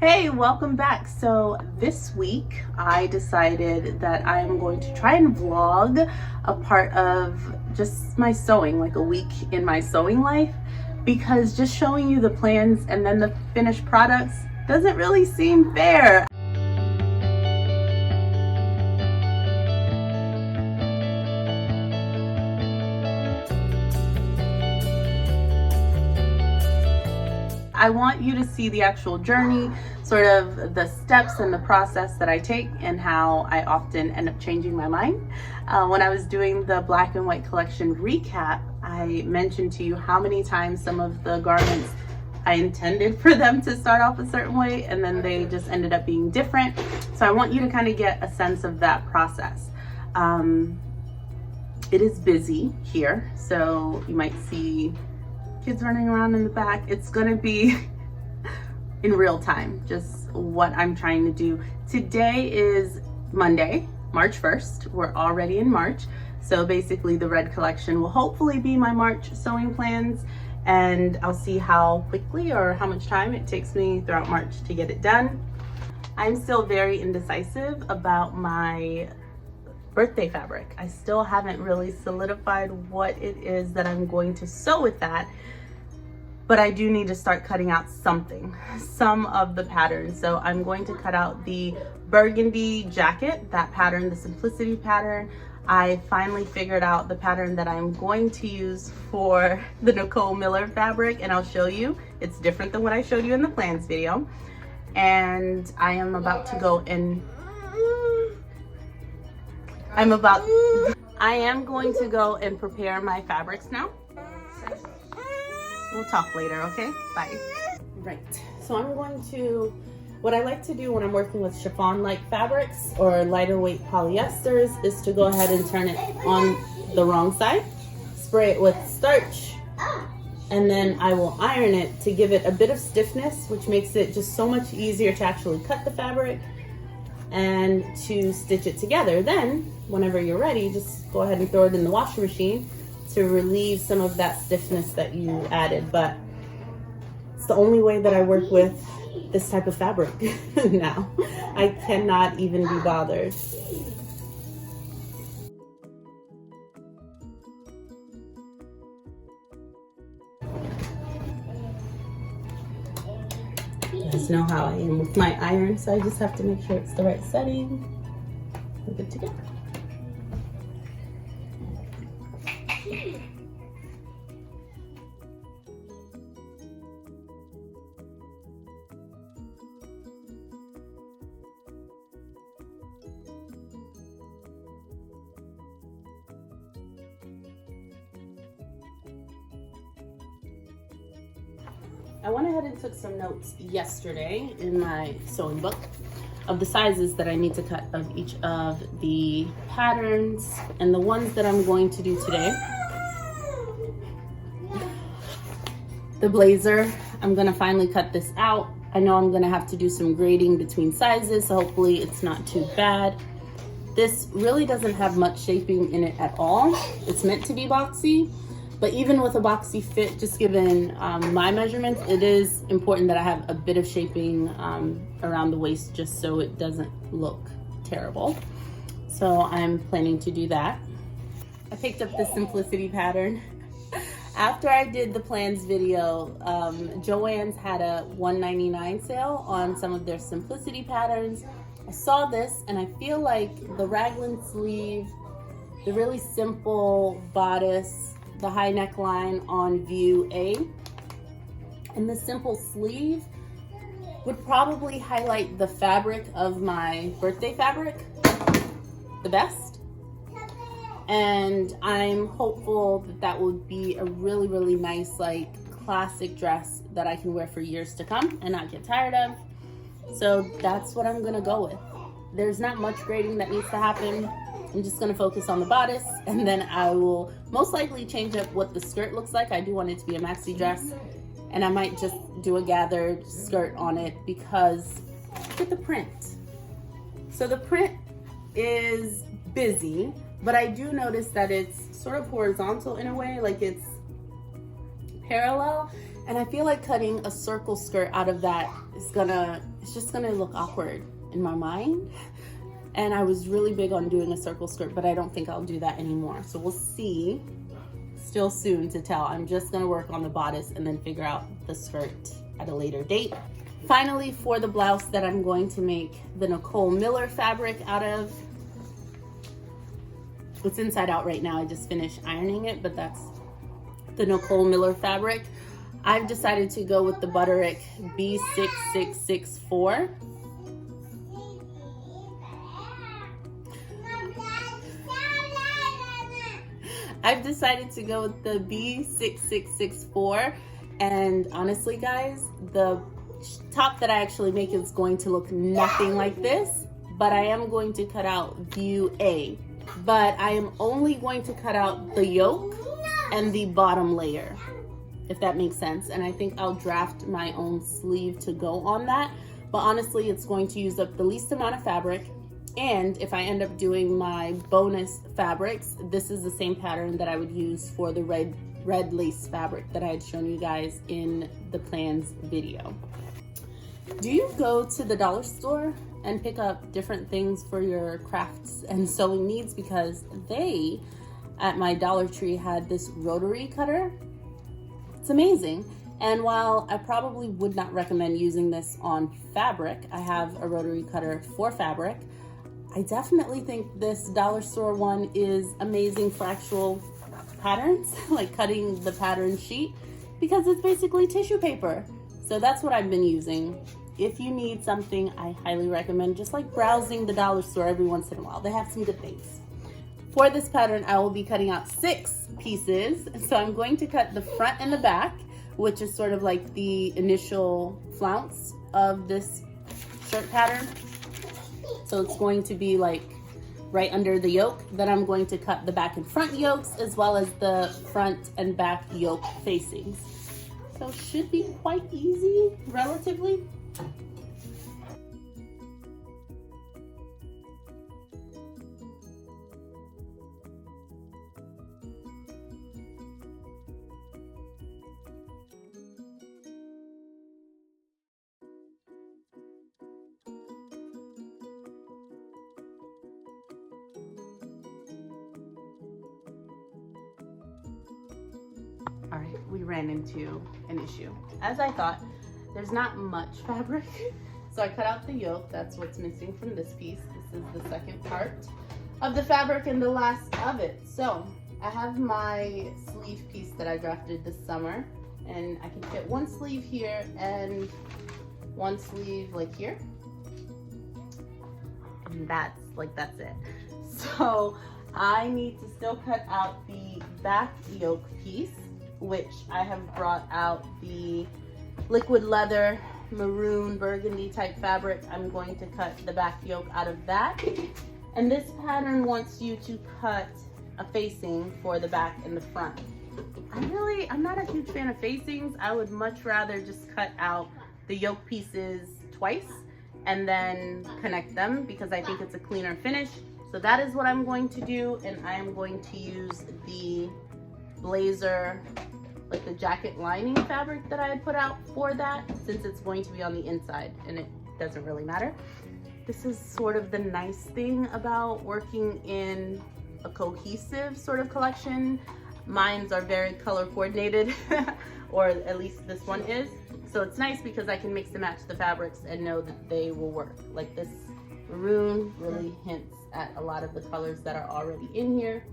Hey, welcome back. So this week I decided that I am going to try and vlog a part of just my sewing, like a week in my sewing life, because just showing you the plans and then the finished products doesn't really seem fair. I want you to see the actual journey, sort of the steps and the process that I take and how I often end up changing my mind. When I was doing the black and white collection recap, I mentioned to you how many times some of the garments I intended for them to start off a certain way and then they just ended up being different. So I want you to kind of get a sense of that process. It is busy here, so you might see kids running around in the back. It's gonna be in real time, just what I'm trying to do. Today is Monday, March 1st. We're already in March. So basically the red collection will hopefully be my March sewing plans, and I'll see how quickly or how much time it takes me throughout March to get it done. I'm still very indecisive about my birthday fabric. I still haven't really solidified what it is that I'm going to sew with that, but I do need to start cutting out some of the patterns. So I'm going to cut out the burgundy jacket, that pattern, the simplicity pattern. I finally figured out the pattern that I'm going to use for the Nicole Miller fabric, and I'll show you. It's different than what I showed you in the plans video. And I am about to go and I am going to go and prepare my fabrics now. We'll talk later, okay? Bye. Right, so I'm going to, what I like to do when I'm working with chiffon-like fabrics or lighter weight polyesters is to go ahead and turn it on the wrong side, spray it with starch, and then I will iron it to give it a bit of stiffness, which makes it just so much easier to actually cut the fabric and to stitch it together. Then, whenever you're ready, just go ahead and throw it in the washing machine to relieve some of that stiffness that you added. But it's the only way that I work with this type of fabric now. I cannot even be bothered. You guys know how I am with my iron, so I just have to make sure it's the right setting. We're good to go. I went ahead and took some notes yesterday in my sewing book of the sizes that I need to cut of each of the patterns and the ones that I'm going to do today. The blazer, I'm gonna finally cut this out. I know I'm gonna have to do some grading between sizes, so hopefully it's not too bad. This really doesn't have much shaping in it at all. It's meant to be boxy, but even with a boxy fit, just given my measurements, it is important that I have a bit of shaping around the waist just so it doesn't look terrible. So I'm planning to do that. I picked up the simplicity pattern. After I did the plans video, Joann's had a $1.99 sale on some of their simplicity patterns. I saw this and I feel like the raglan sleeve, the really simple bodice, the high neckline on view A, and the simple sleeve would probably highlight the fabric of my birthday fabric the best. And I'm hopeful that that would be a really, really nice, like, classic dress that I can wear for years to come and not get tired of. So that's what I'm gonna go with. There's not much grading that needs to happen. I'm just gonna focus on the bodice, and then I will most likely change up what the skirt looks like. I do want it to be a maxi dress, and I might just do a gathered skirt on it because look at the print. So the print is busy, but I do notice that it's sort of horizontal in a way, like it's parallel, And I feel like cutting a circle skirt out of that it's just gonna look awkward in my mind. And I was really big on doing a circle skirt, but I don't think I'll do that anymore. So we'll see. Still soon to tell. I'm just gonna work on the bodice and then figure out the skirt at a later date. Finally, for the blouse that I'm going to make the Nicole Miller fabric out of, it's inside out right now. I just finished ironing it, but that's the Nicole Miller fabric. I've decided to go with the Butterick B6664. I've decided to go with the B6664, and honestly guys, the top that I actually make is going to look nothing like this, but I am going to cut out view A, but I am only going to cut out the yoke and the bottom layer, if that makes sense. And I think I'll draft my own sleeve to go on that, but honestly it's going to use up the least amount of fabric. And if I end up doing my bonus fabrics, this is the same pattern that I would use for the red lace fabric that I had shown you guys in the plans video. Do you go to the dollar store and pick up different things for your crafts and sewing needs? Because they, at my Dollar Tree, had this rotary cutter. It's amazing. And while I probably would not recommend using this on fabric, I have a rotary cutter for fabric, I definitely think this dollar store one is amazing for actual patterns, like cutting the pattern sheet, because it's basically tissue paper. So that's what I've been using. If you need something, I highly recommend just like browsing the dollar store every once in a while. They have some good things. For this pattern, I will be cutting out 6 pieces. So I'm going to cut the front and the back, which is sort of like the initial flounce of this shirt pattern. So it's going to be like right under the yoke. Then I'm going to cut the back and front yokes as well as the front and back yoke facings. So it should be quite easy, relatively. All right, we ran into an issue. As I thought, there's not much fabric. So I cut out the yoke. That's what's missing from this piece. This is the second part of the fabric and the last of it. So I have my sleeve piece that I drafted this summer, and I can fit one sleeve here and one sleeve like here. And that's it. So I need to still cut out the back yoke piece, which I have brought out the liquid leather, maroon, burgundy type fabric. I'm going to cut the back yoke out of that. And this pattern wants you to cut a facing for the back and the front. I'm not a huge fan of facings. I would much rather just cut out the yoke pieces twice and then connect them, because I think it's a cleaner finish. So that is what I'm going to do, and I am going to use the blazer, like the jacket lining fabric that I had put out for that, since it's going to be on the inside and it doesn't really matter. This is sort of the nice thing about working in a cohesive sort of collection. Mines are very color coordinated, or at least this one is. So it's nice because I can mix and match the fabrics and know that they will work. Like this maroon really hints at a lot of the colors that are already in here.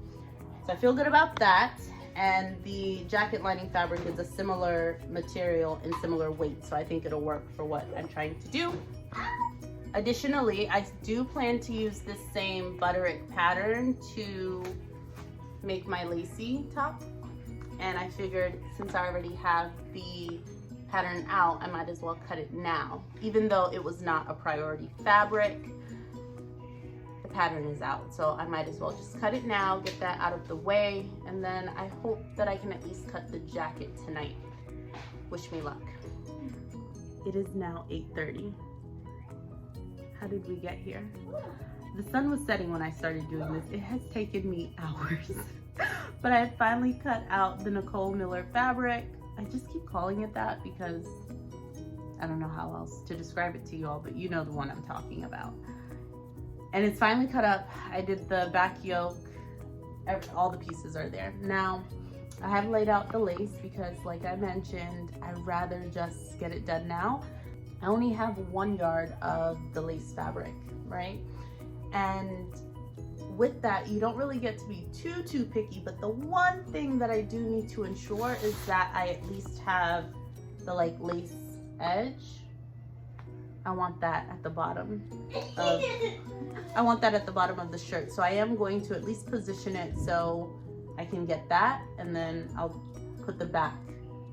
So I feel good about that. And the jacket lining fabric is a similar material and similar weight, so I think it'll work for what I'm trying to do. Additionally, I do plan to use this same Butterick pattern to make my lacy top. And I figured since I already have the pattern out, I might as well cut it now. Even though it was not a priority fabric, the pattern is out. So I might as well just cut it now, get that out of the way, and then I hope that I can at least cut the jacket tonight. Wish me luck. It is now 8:30. How did we get here? The sun was setting when I started doing this. It has taken me hours. But I finally cut out the Nicole Miller fabric. I just keep calling it that because I don't know how else to describe it to you all, but you know the one I'm talking about. And it's finally cut up. I did the back yoke. All the pieces are there. Now, I have laid out the lace because like I mentioned, I'd rather just get it done now. I only have 1 yard of the lace fabric, right? And with that, you don't really get to be too picky, but the one thing that I do need to ensure is that I at least have the like lace edge. I want that at the bottom of the shirt. So I am going to at least position it so I can get that, and then I'll put the back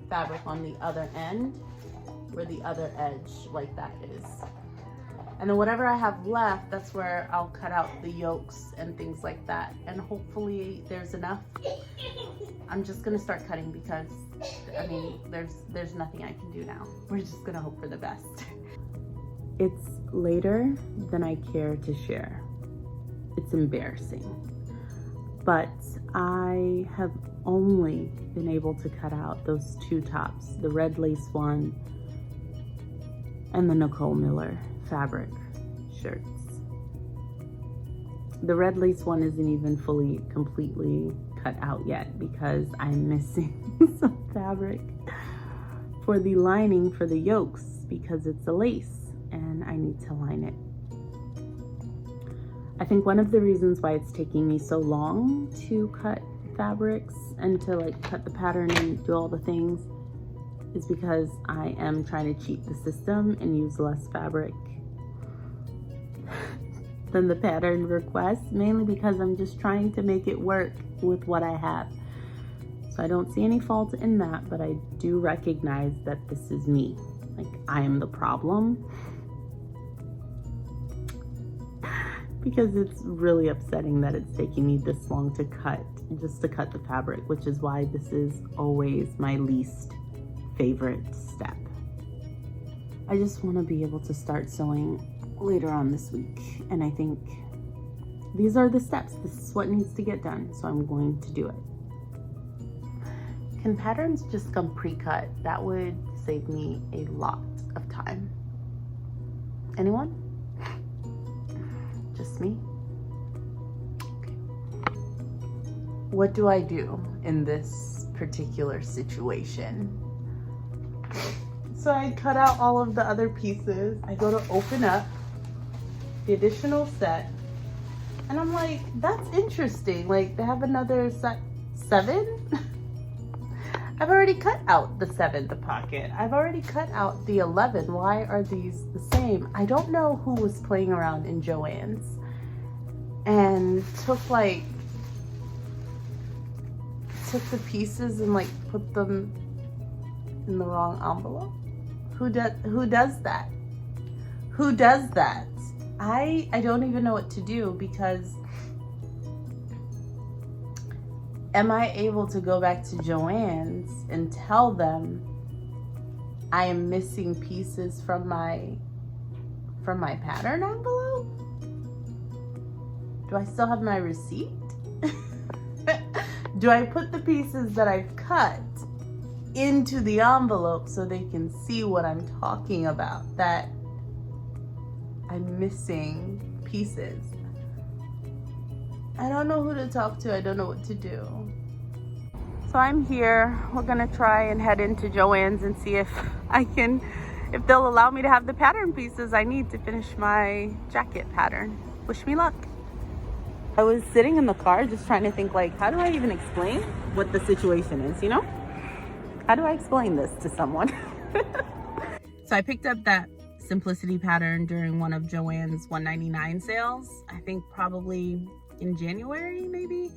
fabric on the other end where the other edge like that is. And then whatever I have left, that's where I'll cut out the yokes and things like that. And hopefully there's enough. I'm just gonna start cutting because, I mean, there's nothing I can do now. We're just gonna hope for the best. It's later than I care to share. It's embarrassing. But I have only been able to cut out those 2 tops, the red lace one and the Nicole Miller fabric shirts. The red lace one isn't even fully, completely cut out yet because I'm missing some fabric for the lining for the yokes because it's a lace and I need to line it. I think one of the reasons why it's taking me so long to cut fabrics and to like cut the pattern and do all the things is because I am trying to cheat the system and use less fabric than the pattern requests, mainly because I'm just trying to make it work with what I have. So I don't see any fault in that, but I do recognize that this is me. Like, I am the problem. Because it's really upsetting that it's taking me this long to cut, just to cut the fabric, which is why this is always my least favorite step. I just want to be able to start sewing later on this week, and I think these are the steps. This is what needs to get done, so I'm going to do it. Can patterns just come pre-cut? That would save me a lot of time. Anyone? Just me? Okay. What do I do in this particular situation? So I cut out all of the other pieces. I go to open up the additional set, and I'm like, that's interesting. Like, they have another set 7? I've already cut out the 7th pocket. I've already cut out the 11. Why are these the same? I don't know who was playing around in Joann's and took the pieces and like put them in the wrong envelope. Who does that? Who does that? I don't even know what to do, because am I able to go back to Joann's and tell them I am missing pieces from my pattern envelope? Do I still have my receipt? Do I put the pieces that I've cut into the envelope so they can see what I'm talking about, that I'm missing pieces? I don't know who to talk to. I don't know what to do. So I'm here. We're gonna try and head into Joann's and see if they'll allow me to have the pattern pieces I need to finish my jacket pattern. Wish me luck. I was sitting in the car just trying to think, like, how do I even explain what the situation is, you know? How do I explain this to someone? So I picked up that Simplicity pattern during one of Joann's $1.99 sales. I think probably in January, maybe.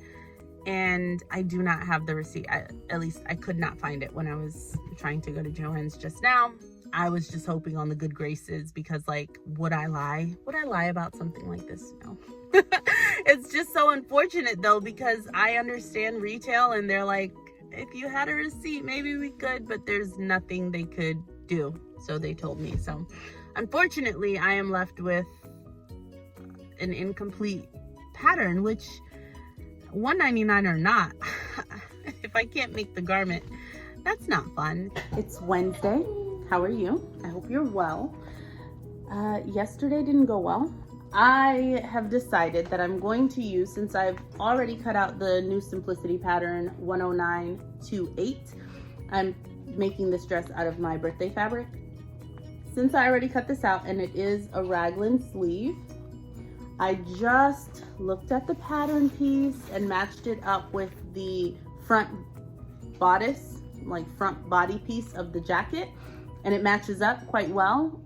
And I do not have the receipt. At least I could not find it when I was trying to go to Joann's just now. I was just hoping on the good graces, because, like, would I lie? Would I lie about something like this? No. It's just so unfortunate though, because I understand retail and they're like, if you had a receipt, maybe we could, but there's nothing they could do. So they told me. So unfortunately, I am left with an incomplete pattern, which $1.99 or not, if I can't make the garment, That's not fun. It's Wednesday. How are you? I hope you're well. Yesterday didn't go well. I have decided that I'm going to use, since I've already cut out the new Simplicity pattern 10928, I'm making this dress out of my birthday fabric. Since I already cut this out and it is a raglan sleeve, I just looked at the pattern piece and matched it up with the front bodice, like front body piece of the jacket, and it matches up quite well.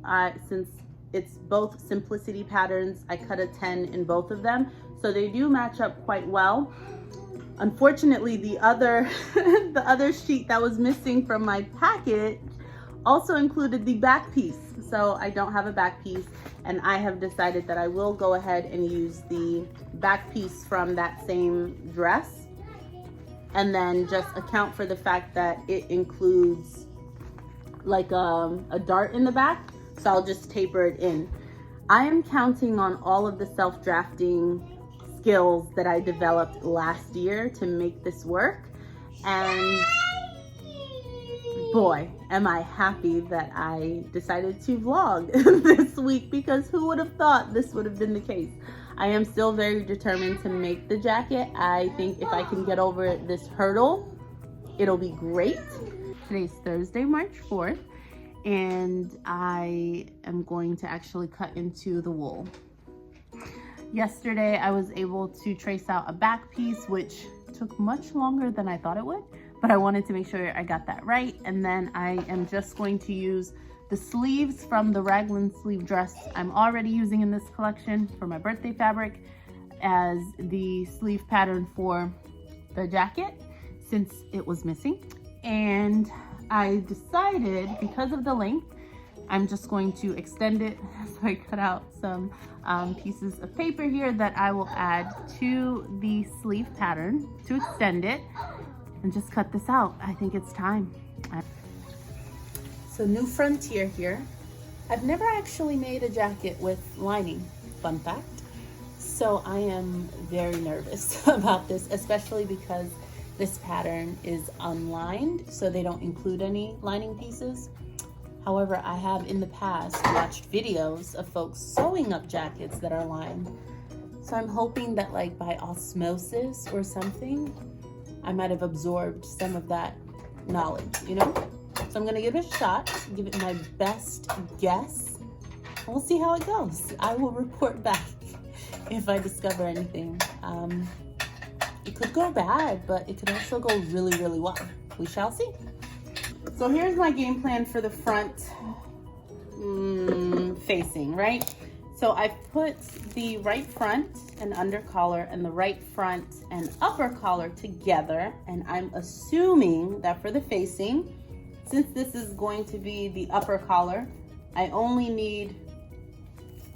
Since it's both Simplicity patterns, I cut a 10 in both of them, so they do match up quite well. Unfortunately, the other the other sheet that was missing from my package also included the back piece, so I don't have a back piece, and I have decided that I will go ahead and use the back piece from that same dress, and then just account for the fact that it includes like a dart in the back, so I'll just taper it in. I am counting on all of the self-drafting skills that I developed last year to make this work, and boy, am I happy that I decided to vlog this week, because who would have thought this would have been the case. I am still very determined to make the jacket. I think if I can get over this hurdle, it'll be great. Today's Thursday, March 4th, and I am going to actually cut into the wool. Yesterday, I was able to trace out a back piece, which took much longer than I thought it would, but I wanted to make sure I got that right. And then I am just going to use the sleeves from the raglan sleeve dress I'm already using in this collection for my birthday fabric as the sleeve pattern for the jacket, since it was missing. And I decided, because of the length, I'm just going to extend it. So I cut out some pieces of paper here that I will add to the sleeve pattern to extend it, and just cut this out. I think it's time. So new frontier here. I've never actually made a jacket with lining, fun fact. So I am very nervous about this, especially because this pattern is unlined, so they don't include any lining pieces. However, I have in the past watched videos of folks sewing up jackets that are lined. So I'm hoping that, like, by osmosis or something, I might have absorbed some of that knowledge, you know? So I'm gonna give it a shot, give it my best guess, and we'll see how it goes. I will report back if I discover anything. It could go bad, but it could also go really, really well. We shall see. So here's my game plan for the front facing, right? So I put the right front and under collar and the right front and upper collar together, and I'm assuming that for the facing, since this is going to be the upper collar, I only need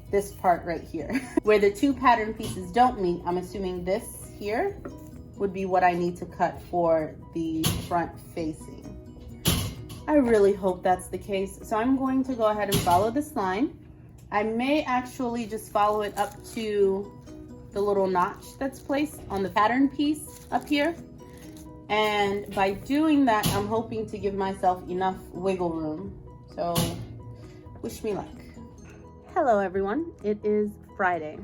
this part right here. Where the two pattern pieces don't meet, I'm assuming this here would be what I need to cut for the front facing. I really hope that's the case. So I'm going to go ahead and follow this line. I may actually just follow it up to the little notch that's placed on the pattern piece up here. And by doing that, I'm hoping to give myself enough wiggle room. So wish me luck. Hello everyone, it is Friday.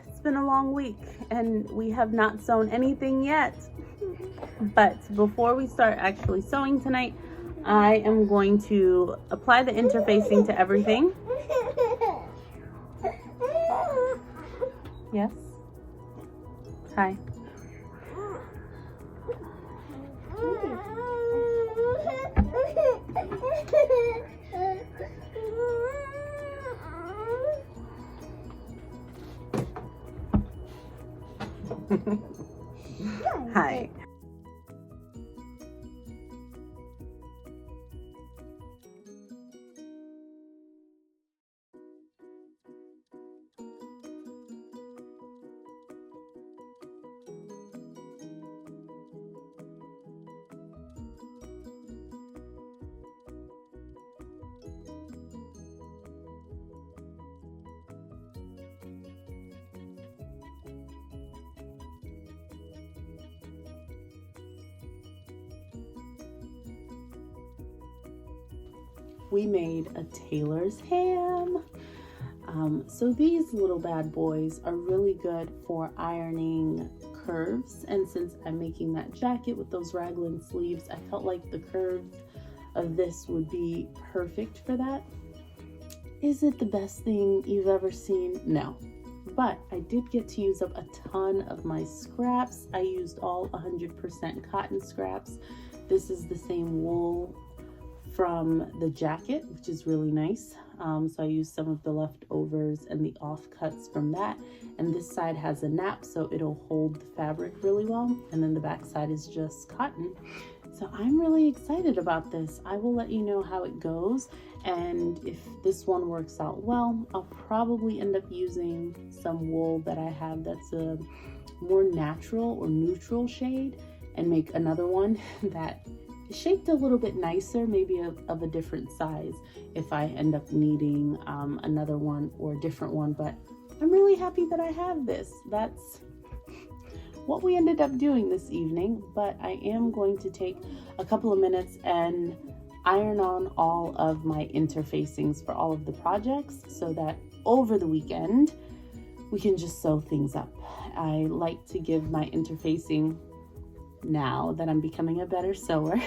It's been a long week and we have not sewn anything yet. But before we start actually sewing tonight, I am going to apply the interfacing to everything. Yes? Hi. Hi. we made a tailor's ham. So these little bad boys are really good for ironing curves, and since I'm making that jacket with those raglan sleeves, I felt like the curves of this would be perfect for that. Is it the best thing you've ever seen? No. But I did get to use up a ton of my scraps. I used all 100% cotton scraps. This is the same wool from the jacket, which is really nice. So I used some of the leftovers and the offcuts from that. And this side has a nap, so it'll hold the fabric really well. And then the back side is just cotton. So I'm really excited about this. I will let you know how it goes. And if this one works out well, I'll probably end up using some wool that I have that's a more natural or neutral shade and make another one that is shaped a little bit nicer, maybe of a different size if I end up needing another one or a different one. But I'm really happy that I have this. That's what we ended up doing this evening, but I am going to take a couple of minutes and iron on all of my interfacings for all of the projects so that over the weekend we can just sew things up. I like to give my interfacing, now that I'm becoming a better sewer,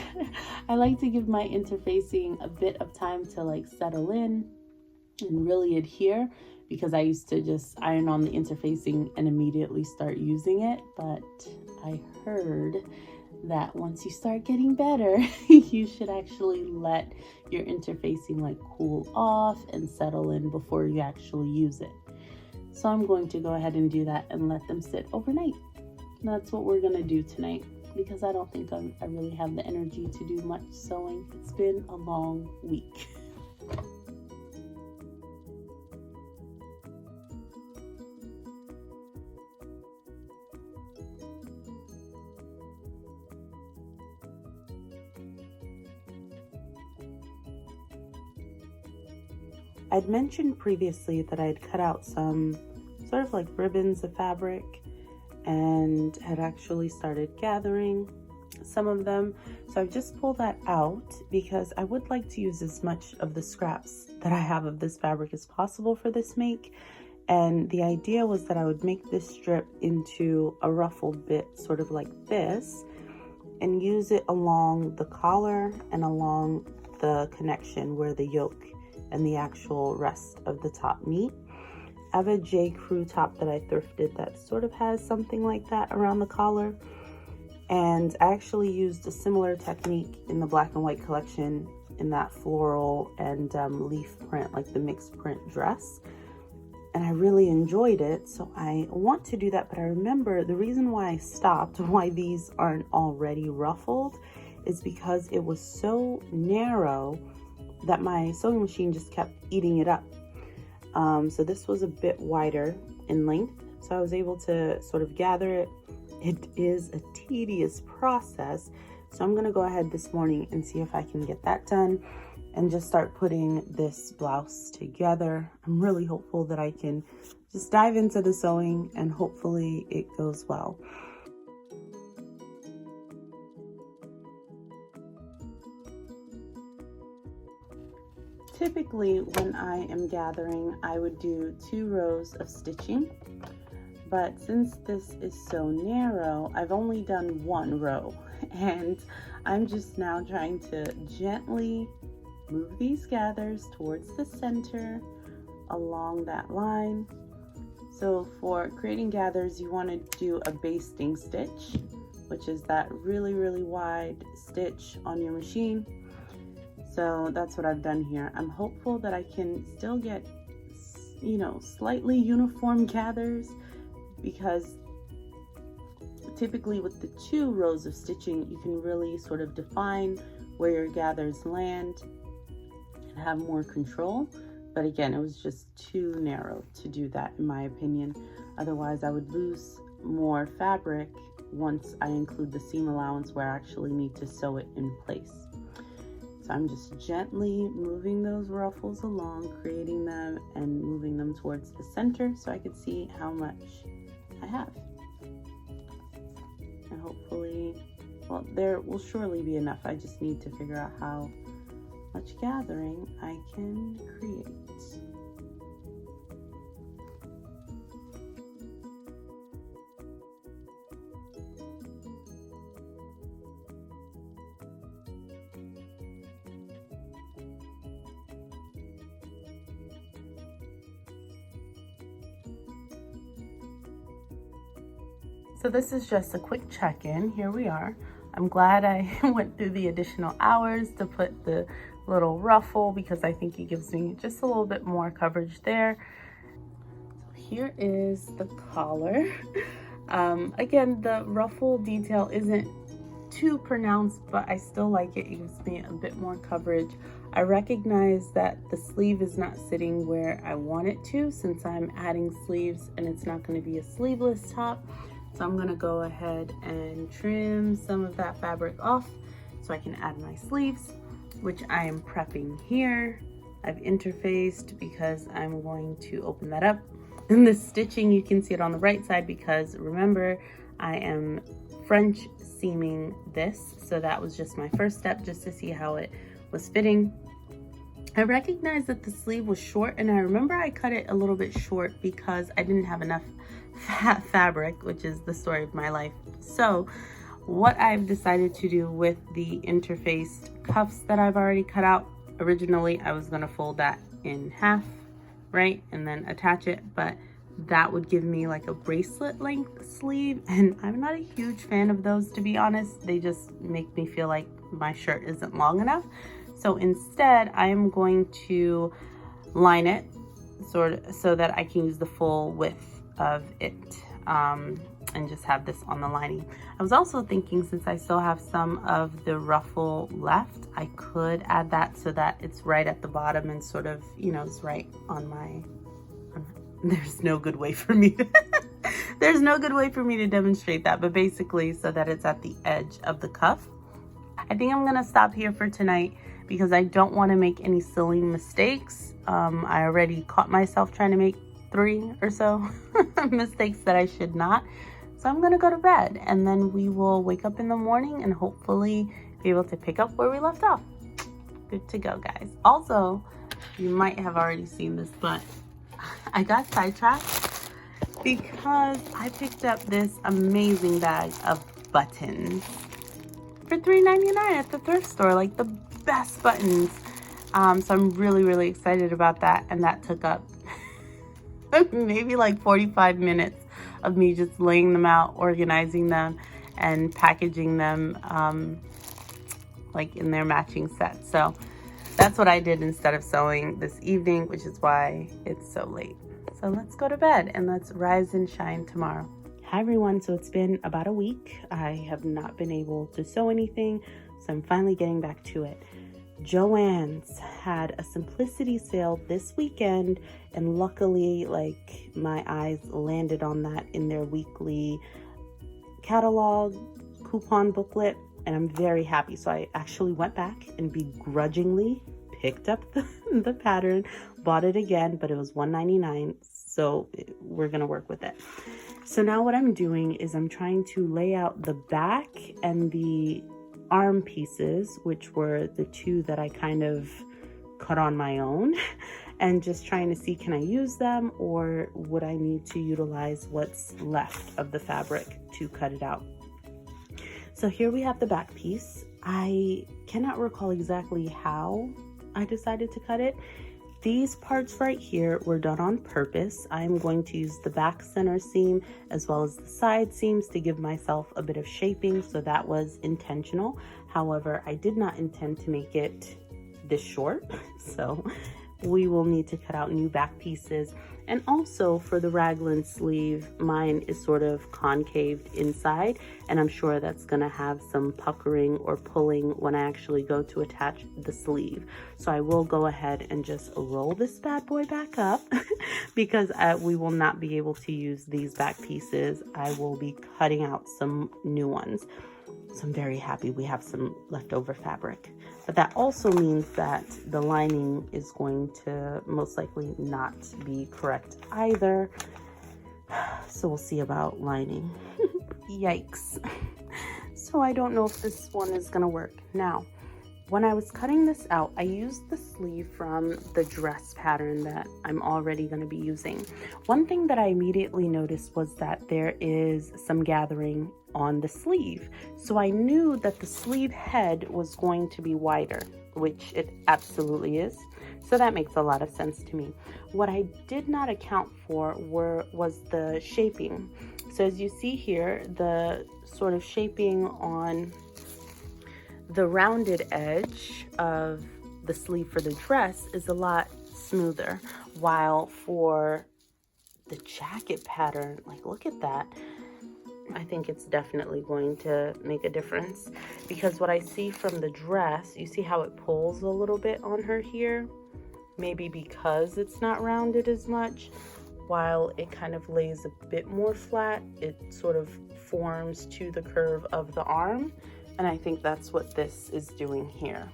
I like to give my interfacing a bit of time to like settle in and really adhere, because I used to just iron on the interfacing and immediately start using it. But I heard that once you start getting better, you should actually let your interfacing like cool off and settle in before you actually use it. So I'm going to go ahead and do that and let them sit overnight. And that's what we're gonna do tonight, because I don't think I really have the energy to do much sewing. It's been a long week. I'd mentioned previously that I'd cut out some sort of like ribbons of fabric and had actually started gathering some of them. So I've just pulled that out because I would like to use as much of the scraps that I have of this fabric as possible for this make. And the idea was that I would make this strip into a ruffled bit, sort of like this, and use it along the collar and along the connection where the yoke and the actual rest of the top meet. I have a J. Crew top that I thrifted that sort of has something like that around the collar. And I actually used a similar technique in the black and white collection in that floral and leaf print, like the mixed print dress. And I really enjoyed it, so I want to do that. But I remember the reason why I stopped, why these aren't already ruffled, is because it was so narrow that my sewing machine just kept eating it up. So this was a bit wider in length, so I was able to sort of gather it. It is a tedious process, so I'm gonna go ahead this morning and see if I can get that done and just start putting this blouse together. I'm really hopeful that I can just dive into the sewing and hopefully it goes well. Typically, when I am gathering, I would do 2 rows of stitching, but since this is so narrow, I've only done 1 row, and I'm just now trying to gently move these gathers towards the center along that line. So for creating gathers, you want to do a basting stitch, which is that really, really wide stitch on your machine. So that's what I've done here. I'm hopeful that I can still get, slightly uniform gathers, because typically with the 2 rows of stitching, you can really sort of define where your gathers land and have more control. But again, it was just too narrow to do that, in my opinion. Otherwise, I would lose more fabric once I include the seam allowance where I actually need to sew it in place. So I'm just gently moving those ruffles along, creating them and moving them towards the center so I can see how much I have. And hopefully, well, there will surely be enough. I just need to figure out how much gathering I can create. So this is just a quick check-in. Here we are. I'm glad I went through the additional hours to put the little ruffle because I think it gives me just a little bit more coverage there. So here is the collar. Again, the ruffle detail isn't too pronounced, but I still like it. It gives me a bit more coverage. I recognize that the sleeve is not sitting where I want it to since I'm adding sleeves and it's not going to be a sleeveless top. So I'm gonna go ahead and trim some of that fabric off so I can add my sleeves, which I am prepping here. I've interfaced because I'm going to open that up. And the stitching, you can see it on the right side because remember, I am French seaming this. So that was just my first step just to see how it was fitting. I recognized that the sleeve was short and I remember I cut it a little bit short because I didn't have enough fabric, which is the story of my life. So what I've decided to do with the interfaced cuffs that I've already cut out, originally I was going to fold that in half, right, and then attach it, but that would give me like a bracelet length sleeve, and I'm not a huge fan of those, to be honest. They just make me feel like my shirt isn't long enough. So instead I am going to line it sort of so that I can use the full width of it and just have this on the lining. I was also thinking, since I still have some of the ruffle left, I could add that so that it's right at the bottom and sort of, you know, it's right on my there's no good way for me to there's no good way for me to demonstrate that, but basically so that it's at the edge of the cuff. I think I'm gonna stop here for tonight because I don't want to make any silly mistakes. I already caught myself trying to make 3 or so mistakes that I should not. So I'm gonna go to bed and then we will wake up in the morning and hopefully be able to pick up where we left off. Good to go, guys. Also, you might have already seen this, but I got sidetracked because I picked up this amazing bag of buttons for $3.99 at the thrift store, like the best buttons. So I'm really excited about that, and that took up maybe like 45 minutes of me just laying them out, organizing them, and packaging them like in their matching set. So that's what I did instead of sewing this evening, which is why it's so late. So let's go to bed and let's rise and shine tomorrow. Hi everyone, so it's been about a week. I have not been able to sew anything, so I'm finally getting back to it. Joann's had a simplicity sale this weekend, and luckily, like, my eyes landed on that in their weekly catalog coupon booklet, and I'm very happy. So I actually went back and begrudgingly picked up the pattern, bought it again, but it was $1.99, so we're gonna work with it. So now what I'm doing is I'm trying to lay out the back and the arm pieces, which were the two that I kind of cut on my own, and just trying to see, can I use them or would I need to utilize what's left of the fabric to cut it out. So here we have the back piece. I cannot recall exactly how I decided to cut it. These parts right here were done on purpose. I'm going to use the back center seam as well as the side seams to give myself a bit of shaping, so that was intentional. However, I did not intend to make it this short, so we will need to cut out new back pieces. And also for the raglan sleeve, mine is sort of concaved inside, and I'm sure that's gonna have some puckering or pulling when I actually go to attach the sleeve. So I will go ahead and just roll this bad boy back up because we will not be able to use these back pieces. I will be cutting out some new ones. So I'm very happy we have some leftover fabric. But that also means that the lining is going to most likely not be correct either. So we'll see about lining. Yikes. So I don't know if this one is gonna work. Now, when I was cutting this out, I used the sleeve from the dress pattern that I'm already going to be using. One thing that I immediately noticed was that there is some gathering on the sleeve. So I knew that the sleeve head was going to be wider, which it absolutely is. So that makes a lot of sense to me. What I did not account for was the shaping. So as you see here, the sort of shaping on the rounded edge of the sleeve for the dress is a lot smoother, while for the jacket pattern, like look at that. I think it's definitely going to make a difference, because what I see from the dress, you see how it pulls a little bit on her here? Maybe because it's not rounded as much, while it kind of lays a bit more flat, it sort of forms to the curve of the arm. And I think that's what this is doing here.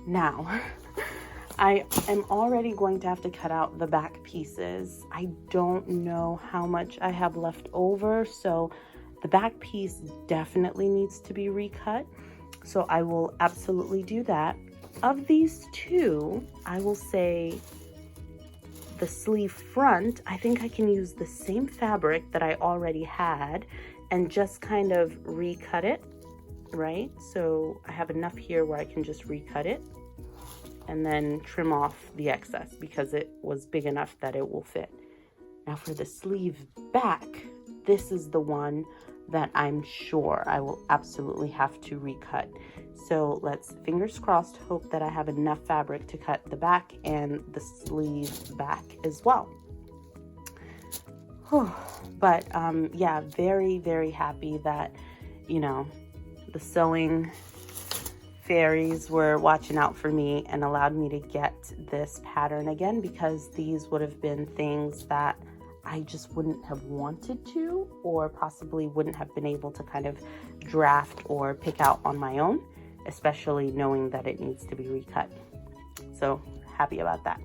Now, I am already going to have to cut out the back pieces. I don't know how much I have left over, so the back piece definitely needs to be recut. So I will absolutely do that. Of these two, I will say the sleeve front, I think I can use the same fabric that I already had and just kind of recut it, right? So I have enough here where I can just recut it and then trim off the excess because it was big enough that it will fit. Now for the sleeve back, this is the one that I'm sure I will absolutely have to recut. So let's, fingers crossed, hope that I have enough fabric to cut the back and the sleeve back as well. But yeah, very, very happy that, you know, the sewing fairies were watching out for me and allowed me to get this pattern again, because these would have been things that I just wouldn't have wanted to, or possibly wouldn't have been able to kind of draft or pick out on my own, especially knowing that it needs to be recut. So happy about that.